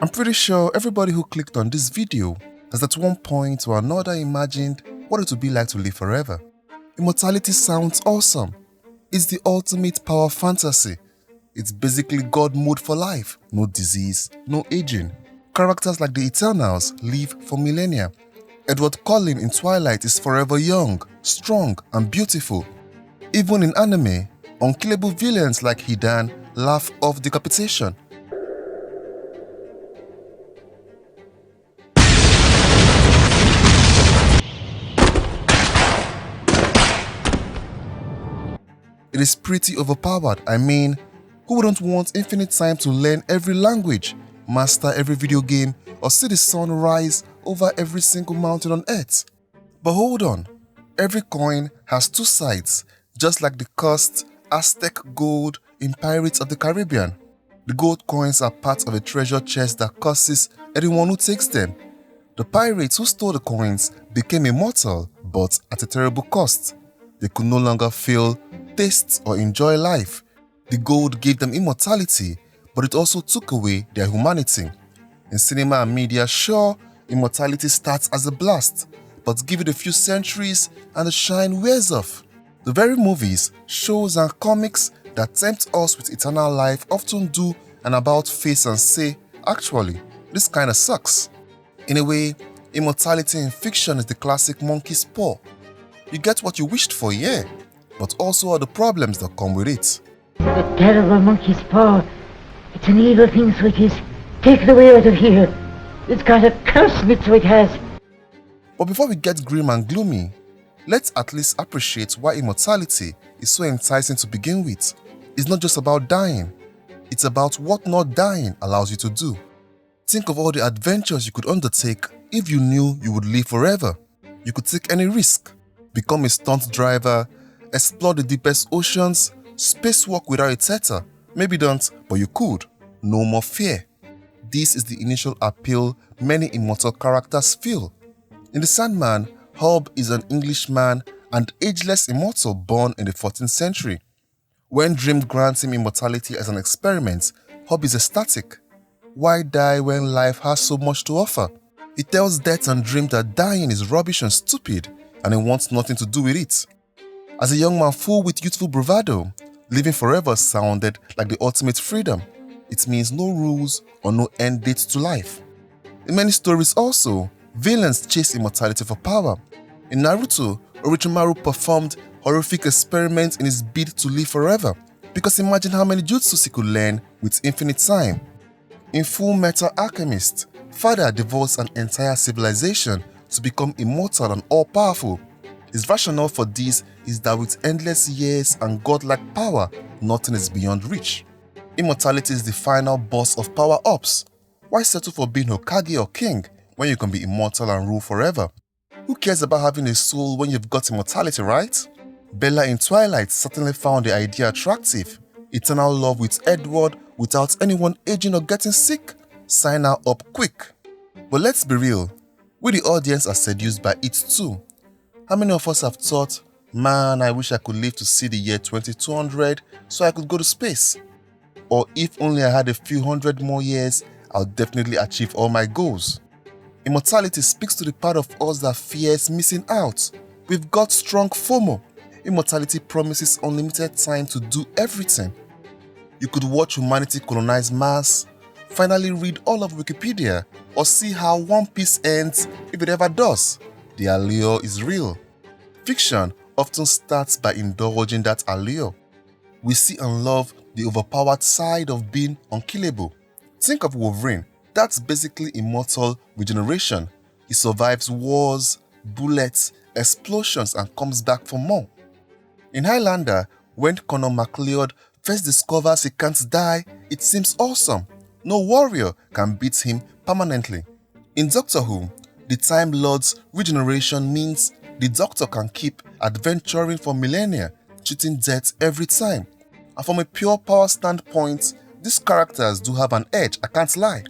I'm pretty sure everybody who clicked on this video has at one point or another imagined what it would be like to live forever. Immortality sounds awesome. It's the ultimate power fantasy. It's basically God mode for life. No disease, no aging. Characters like the Eternals live for millennia. Edward Cullen in Twilight is forever young, strong, and beautiful. Even in anime, unkillable villains like Hidan laugh off decapitation. It is pretty overpowered. I mean, who wouldn't want infinite time to learn every language, master every video game, or see the sun rise over every single mountain on Earth? But hold on, every coin has two sides, just like the cursed Aztec gold in Pirates of the Caribbean. The gold coins are part of a treasure chest that curses anyone who takes them. The pirates who stole the coins became immortal, but at a terrible cost. They could no longer feel, taste, or enjoy life. The gold gave them immortality, but it also took away their humanity. In cinema and media, sure, immortality starts as a blast, but give it a few centuries and the shine wears off. The very movies, shows, and comics that tempt us with eternal life often do an about face and say, actually, this kinda sucks. In a way, immortality in fiction is the classic monkey's paw. You get what you wished for, yeah, but also all the problems that come with it. The terrible monkey's paw. It's an evil thing, sweeties. Take it away out of here. It's got a curse in it, so it has. But before we get grim and gloomy, let's at least appreciate why immortality is so enticing to begin with. It's not just about dying, it's about what not dying allows you to do. Think of all the adventures you could undertake if you knew you would live forever. You could take any risk, become a stunt driver, explore the deepest oceans, spacewalk without a tether. Maybe don't, but you could. No more fear. This is the initial appeal many immortal characters feel. In the Sandman, Hob is an Englishman and ageless immortal born in the 14th century. When Dream grants him immortality as an experiment, Hob is ecstatic. Why die when life has so much to offer? He tells Death and Dream that dying is rubbish and stupid, and he wants nothing to do with it. As a young man full with youthful bravado, living forever sounded like the ultimate freedom. It means no rules or no end date to life. In many stories also, villains chase immortality for power. In Naruto, Orochimaru performed horrific experiments in his bid to live forever, because imagine how many jutsus he could learn with infinite time. In Fullmetal Alchemist, Father devotes an entire civilization to become immortal and all-powerful. His rationale for this is that with endless years and godlike power, nothing is beyond reach. Immortality is the final boss of power-ups. Why settle for being Hokage or king when you can be immortal and rule forever? Who cares about having a soul when you've got immortality, right? Bella in Twilight certainly found the idea attractive. Eternal love with Edward without anyone aging or getting sick? Sign her up quick. But let's be real, we the audience are seduced by it too. How many of us have thought, man, I wish I could live to see the year 2200 so I could go to space? Or if only I had a few hundred more years, I'll definitely achieve all my goals. Immortality speaks to the part of us that fears missing out. We've got strong FOMO. Immortality promises unlimited time to do everything. You could watch humanity colonize Mars, finally read all of Wikipedia, or see how One Piece ends if it ever does. The allure is real. Fiction often starts by indulging that allure. We see and love the overpowered side of being unkillable. Think of Wolverine. That's basically immortal regeneration. He survives wars, bullets, explosions, and comes back for more. In Highlander, when Conor McLeod first discovers he can't die, it seems awesome. No warrior can beat him permanently. In Doctor Who, the Time Lord's regeneration means the Doctor can keep adventuring for millennia, cheating death every time. And from a pure power standpoint, these characters do have an edge, I can't lie.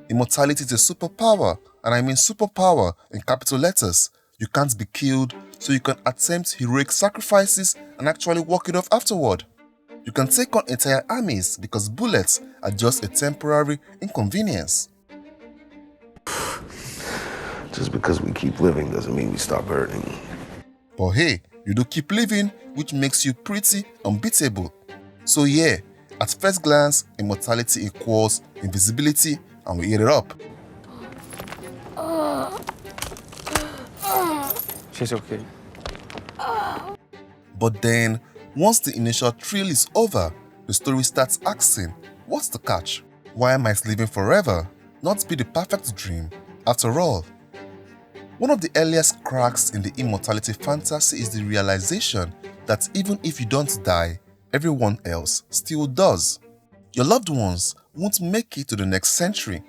Immortality is a superpower, and I mean superpower in capital letters. You can't be killed, so you can attempt heroic sacrifices and actually walk it off afterward. You can take on entire armies because bullets are just a temporary inconvenience. Just because we keep living doesn't mean we stop hurting. But hey, you do keep living, which makes you pretty unbeatable. So yeah, at first glance, immortality equals invisibility, and we eat it up. She's okay. But then, once the initial thrill is over, the story starts asking, what's the catch? Why might living forever not be the perfect dream after all? One of the earliest cracks in the immortality fantasy is the realization that even if you don't die, everyone else still does. Your loved ones won't make it to the next century.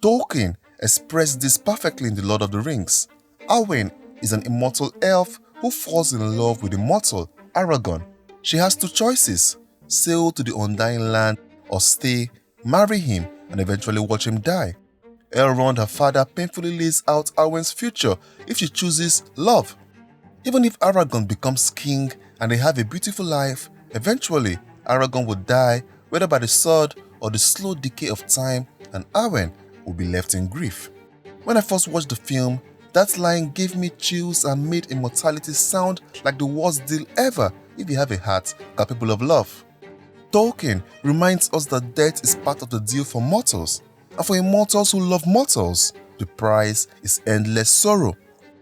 Tolkien expressed this perfectly in The Lord of the Rings. Arwen is an immortal elf who falls in love with the mortal Aragorn. She has two choices: sail to the undying land or stay, marry him, and eventually watch him die. Elrond, her father, painfully lays out Arwen's future if she chooses love. Even if Aragorn becomes king and they have a beautiful life, eventually Aragorn will die, whether by the sword or the slow decay of time, and Arwen will be left in grief. When I first watched the film, that line gave me chills and made immortality sound like the worst deal ever if you have a heart capable of love. Tolkien reminds us that death is part of the deal for mortals, and for immortals who love mortals, the price is endless sorrow.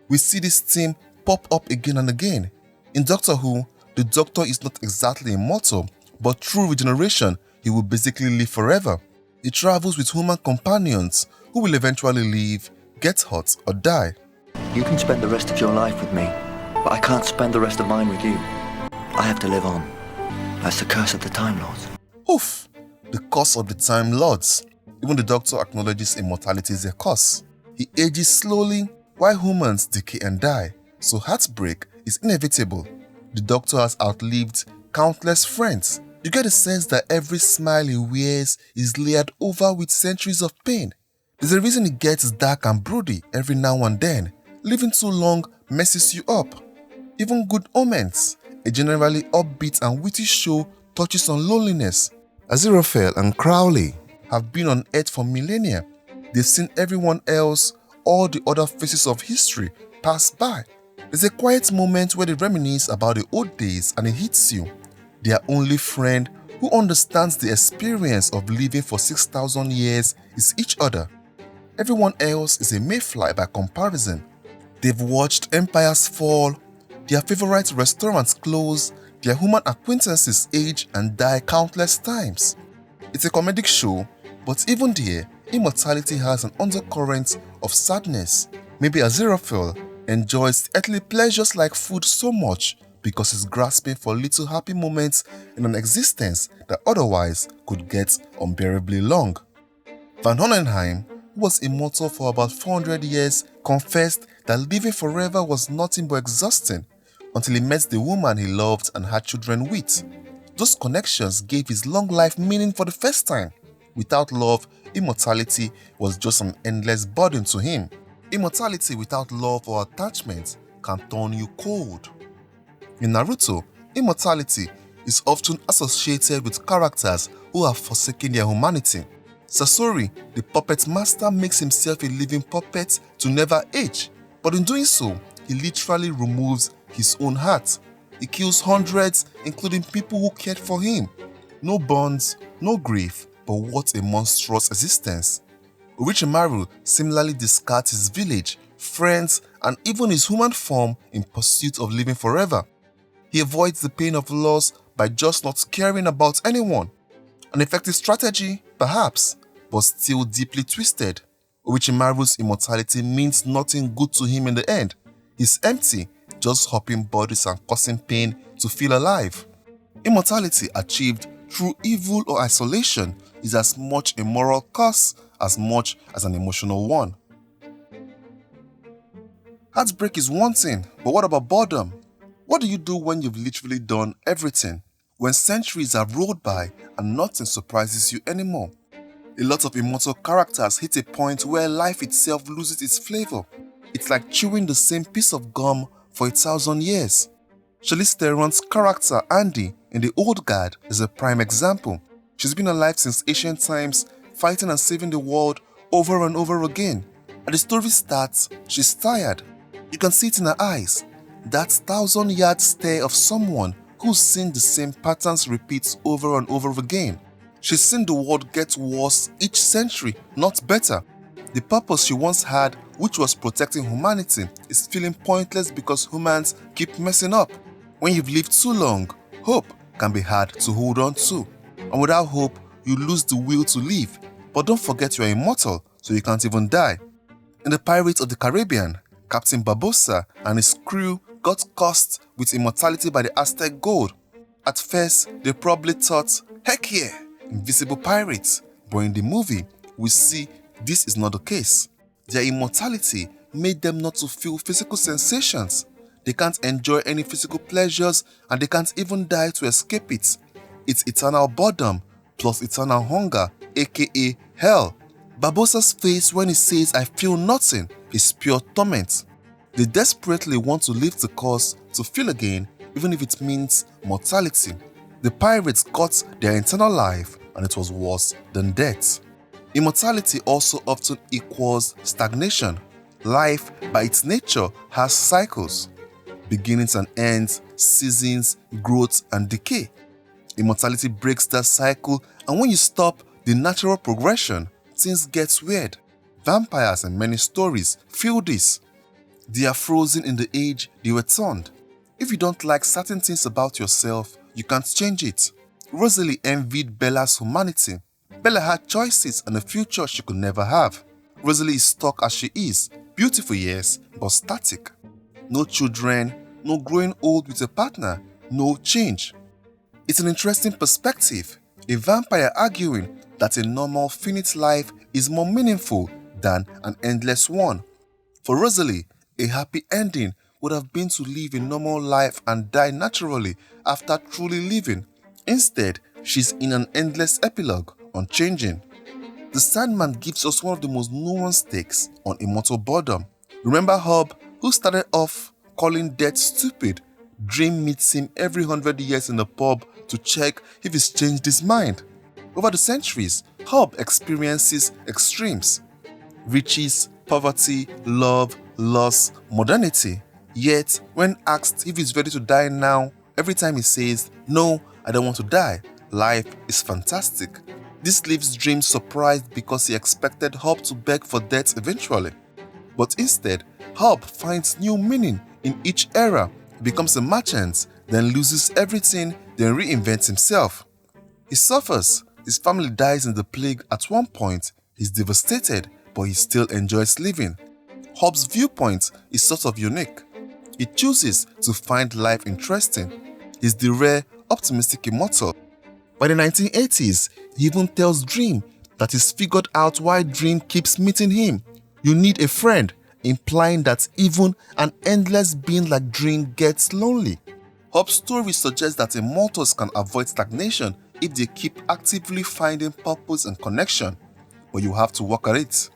We see this theme pop up again and again. In Doctor Who, the Doctor is not exactly immortal, but through regeneration, he will basically live forever. He travels with human companions who will eventually leave, get hurt, or die. You can spend the rest of your life with me, but I can't spend the rest of mine with you. I have to live on. That's the curse of the Time Lords. Oof! The curse of the Time Lords. Even the Doctor acknowledges immortality is a curse. He ages slowly while humans decay and die, so heartbreak is inevitable. The Doctor has outlived countless friends. You get a sense that every smile he wears is layered over with centuries of pain. There's a reason it gets dark and broody every now and then. Living too long messes you up. Even Good Omens, a generally upbeat and witty show, touches on loneliness. Aziraphale and Crowley have been on Earth for millennia. They've seen everyone else, all the other faces of history, pass by. There's a quiet moment where they reminisce about the old days and it hits you. Their only friend who understands the experience of living for 6,000 years is each other. Everyone else is a mayfly by comparison. They've watched empires fall, their favorite restaurants close, their human acquaintances age and die countless times. It's a comedic show, but even there, immortality has an undercurrent of sadness. Maybe Aziraphale enjoys earthly pleasures like food so much because he's grasping for little happy moments in an existence that otherwise could get unbearably long. Van Honenheim, who was immortal for about 400 years, confessed that living forever was nothing but exhausting until he met the woman he loved and had children with. Those connections gave his long life meaning for the first time. Without love, immortality was just an endless burden to him. Immortality without love or attachment can turn you cold. In Naruto, immortality is often associated with characters who have forsaken their humanity. Sasori, the puppet master, makes himself a living puppet to never age, but in doing so, he literally removes his own heart. He kills hundreds, including people who cared for him. No bonds, no grief, but what a monstrous existence. Orochimaru similarly discards his village, friends, and even his human form in pursuit of living forever. He avoids the pain of loss by just not caring about anyone. An effective strategy, perhaps, but still deeply twisted. Orochimaru's immortality means nothing good to him in the end. He's empty, just hopping bodies and causing pain to feel alive. Immortality achieved through evil or isolation is as much a moral curse as much as an emotional one. Heartbreak is one thing, but what about boredom? What do you do when you've literally done everything? When centuries have rolled by and nothing surprises you anymore? A lot of immortal characters hit a point where life itself loses its flavor. It's like chewing the same piece of gum for 1,000 years. Charlize Theron's character Andy in The Old Guard is a prime example. She's been alive since ancient times, fighting and saving the world over and over again. As the story starts, she's tired. You can see it in her eyes. That 1,000-yard stare of someone who's seen the same patterns repeat over and over again. She's seen the world get worse each century, not better. The purpose she once had, which was protecting humanity, is feeling pointless because humans keep messing up. When you've lived too long, hope can be hard to hold on to. And without hope, you lose the will to live. But don't forget you are immortal, so you can't even die. In the Pirates of the Caribbean, Captain Barbossa and his crew got cursed with immortality by the Aztec gold. At first, they probably thought, heck yeah, invisible pirates. But in the movie, we see this is not the case. Their immortality made them not to feel physical sensations. They can't enjoy any physical pleasures and they can't even die to escape it. It's eternal boredom plus eternal hunger, aka hell. Barbossa's face when he says I feel nothing is pure torment. They desperately want to leave the course to feel again, even if it means mortality. The pirates got their eternal life and it was worse than death. Immortality also often equals stagnation. Life, by its nature, has cycles. Beginnings and ends, seasons, growth and decay. Immortality breaks that cycle, and when you stop the natural progression, things get weird. Vampires and many stories feel this. They are frozen in the age they were turned. If you don't like certain things about yourself, you can't change it. Rosalie envied Bella's humanity. Bella had choices and a future she could never have. Rosalie is stuck as she is, beautiful yes, but static. No children, no growing old with a partner, no change. It's an interesting perspective, a vampire arguing that a normal finite life is more meaningful than an endless one. For Rosalie, a happy ending would have been to live a normal life and die naturally after truly living. Instead, she's in an endless epilogue, unchanging. The Sandman gives us one of the most nuanced takes on immortal boredom. Remember Hub, who started off calling death stupid? Dream meets him every 100 years in a pub to check if he's changed his mind. Over the centuries, Hub experiences extremes. Riches, poverty, love, loss, modernity. Yet, when asked if he's ready to die now, every time he says, "No, I don't want to die. Life is fantastic." This leaves Dream surprised because he expected Hub to beg for death eventually. But instead, Hub finds new meaning in each era, becomes a merchant, then loses everything, then reinvents himself. He suffers, his family dies in the plague at one point, he's devastated, but he still enjoys living. Hub's viewpoint is sort of unique. He chooses to find life interesting. He's the rare, optimistic immortal. By the 1980s, he even tells Dream that he's figured out why Dream keeps meeting him. You need a friend, implying that even an endless being like Dream gets lonely. Hub's story suggests that immortals can avoid stagnation if they keep actively finding purpose and connection, but you have to work at it.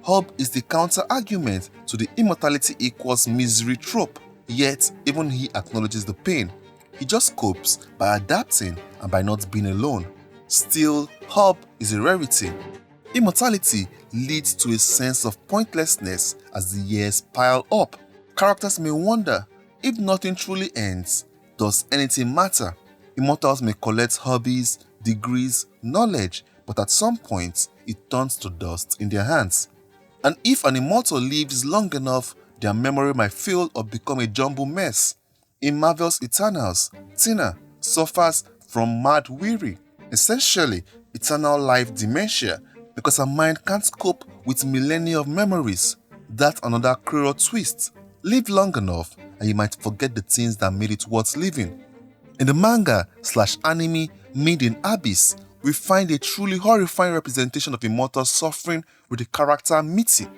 Hub is the counter-argument to the immortality equals misery trope, yet even he acknowledges the pain. He just copes by adapting and by not being alone. Still, Hub is a rarity. Immortality leads to a sense of pointlessness as the years pile up. Characters may wonder, if nothing truly ends, does anything matter? Immortals may collect hobbies, degrees, knowledge, but at some point, it turns to dust in their hands. And if an immortal lives long enough, their memory might fail or become a jumble mess. In Marvel's Eternals, Tina suffers from mad weary, essentially eternal life dementia, because her mind can't cope with millennia of memories. That's another cruel twist. Live long enough and you might forget the things that made it worth living. In the manga/anime Made in Abyss, we find a truly horrifying representation of immortals suffering with the character Mitty.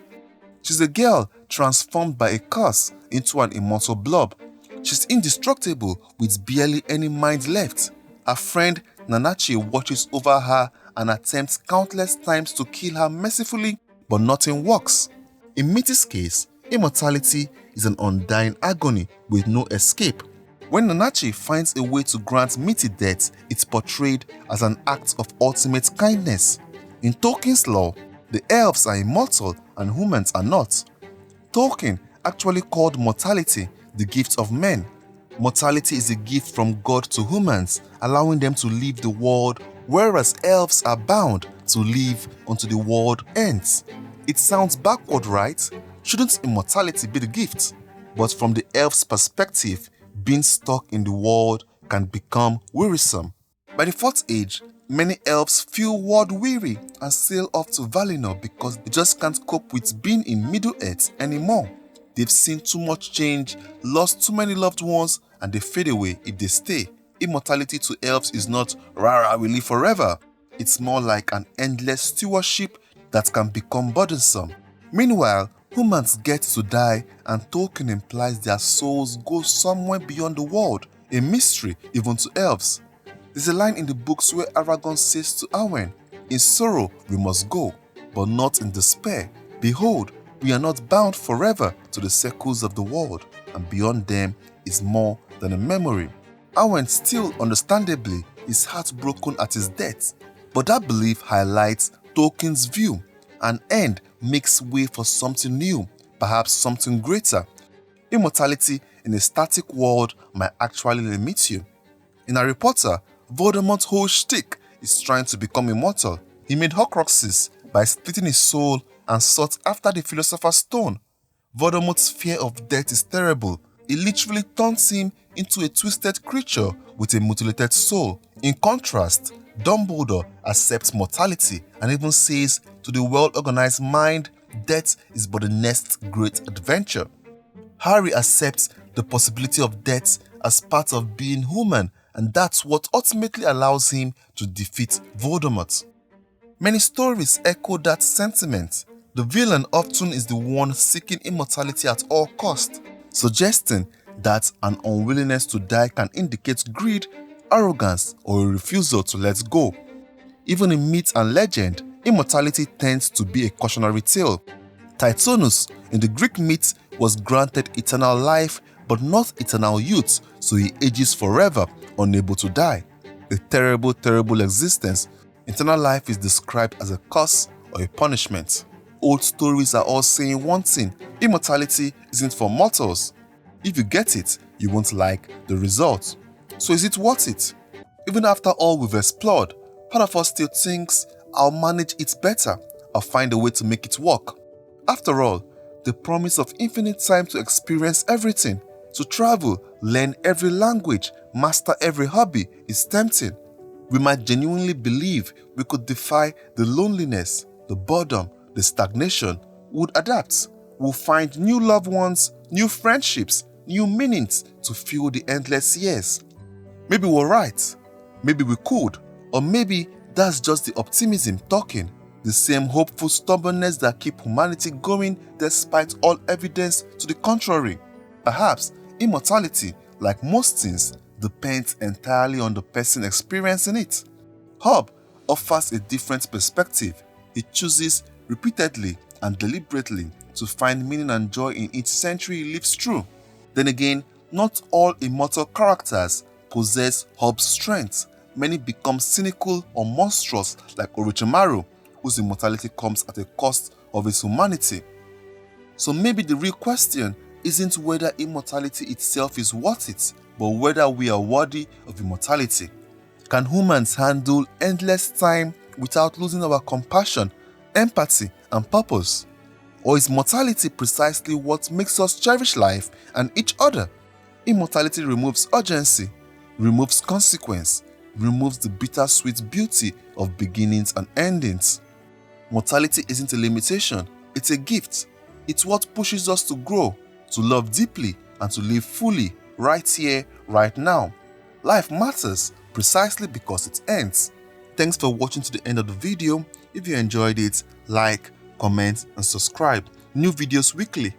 She's a girl transformed by a curse into an immortal blob. She's indestructible with barely any mind left. Her friend Nanachi watches over her and attempts countless times to kill her mercifully, but nothing works. In Mitty's case, immortality is an undying agony with no escape. When Nanachi finds a way to grant Mitty death, it's portrayed as an act of ultimate kindness. In Tolkien's lore, The elves are immortal and humans are not. Tolkien actually called mortality the gift of men. Mortality is a gift from God to humans, allowing them to leave the world, whereas elves are bound to live until the world ends. It sounds backward, right? Shouldn't immortality be the gift? But from the elf's perspective, being stuck in the world can become wearisome. By the Fourth Age, many elves feel world weary and sail off to Valinor because they just can't cope with being in Middle-earth anymore. They've seen too much change, lost too many loved ones, and they fade away if they stay. Immortality to elves is not "rara, we live forever." It's more like an endless stewardship that can become burdensome. Meanwhile, humans get to die, and Tolkien implies their souls go somewhere beyond the world, a mystery even to elves. There's a line in the books where Aragorn says to Arwen, "In sorrow we must go, but not in despair. Behold, we are not bound forever to the circles of the world, and beyond them is more than a memory." Arwen still, understandably, is heartbroken at his death, but that belief highlights Tolkien's view. An end makes way for something new, perhaps something greater. Immortality in a static world might actually limit you. In Harry Potter, Voldemort's whole shtick is trying to become immortal. He made Horcruxes by splitting his soul and sought after the Philosopher's Stone. Voldemort's fear of death is terrible. It literally turns him into a twisted creature with a mutilated soul. In contrast, Dumbledore accepts mortality and even says to the well-organized mind, death is but the next great adventure. Harry accepts the possibility of death as part of being human, and that's what ultimately allows him to defeat Voldemort. Many stories echo that sentiment. The villain often is the one seeking immortality at all costs, suggesting that an unwillingness to die can indicate greed, arrogance, or a refusal to let go. Even in myth and legend, immortality tends to be a cautionary tale. Titunus, in the Greek myth, was granted eternal life but not eternal youth, so he ages forever, unable to die. A terrible, terrible existence. Eternal life is described as a curse or a punishment. Old stories are all saying one thing: immortality isn't for mortals. If you get it, you won't like the result. So is it worth it? Even after all we've explored, part of us still thinks, "I'll manage it better. I'll find a way to make it work." After all, the promise of infinite time to experience everything, to travel, learn every language, master every hobby is tempting. We might genuinely believe we could defy the loneliness, the boredom, the stagnation. Would adapt. We'll find new loved ones, new friendships, new meanings to fill the endless years. Maybe we're right. Maybe we could. Or maybe that's just the optimism talking. The same hopeful stubbornness that keeps humanity going despite all evidence to the contrary. Perhaps immortality, like most things, depends entirely on the person experiencing it. Hob offers a different perspective. He chooses repeatedly and deliberately to find meaning and joy in each century he lives through. Then again, not all immortal characters possess Hob's strength. Many become cynical or monstrous, like Orochimaru, whose immortality comes at a cost of his humanity. So maybe the real question isn't whether immortality itself is worth it, but whether we are worthy of immortality. Can humans handle endless time without losing our compassion, empathy, and purpose? Or is mortality precisely what makes us cherish life and each other? Immortality removes urgency, removes consequence, removes the bittersweet beauty of beginnings and endings. Mortality isn't a limitation, it's a gift. It's what pushes us to grow, to love deeply, and to live fully, right here, right now. Life matters precisely because it ends. Thanks for watching to the end of the video. If you enjoyed it, like, comment, and subscribe. New videos weekly.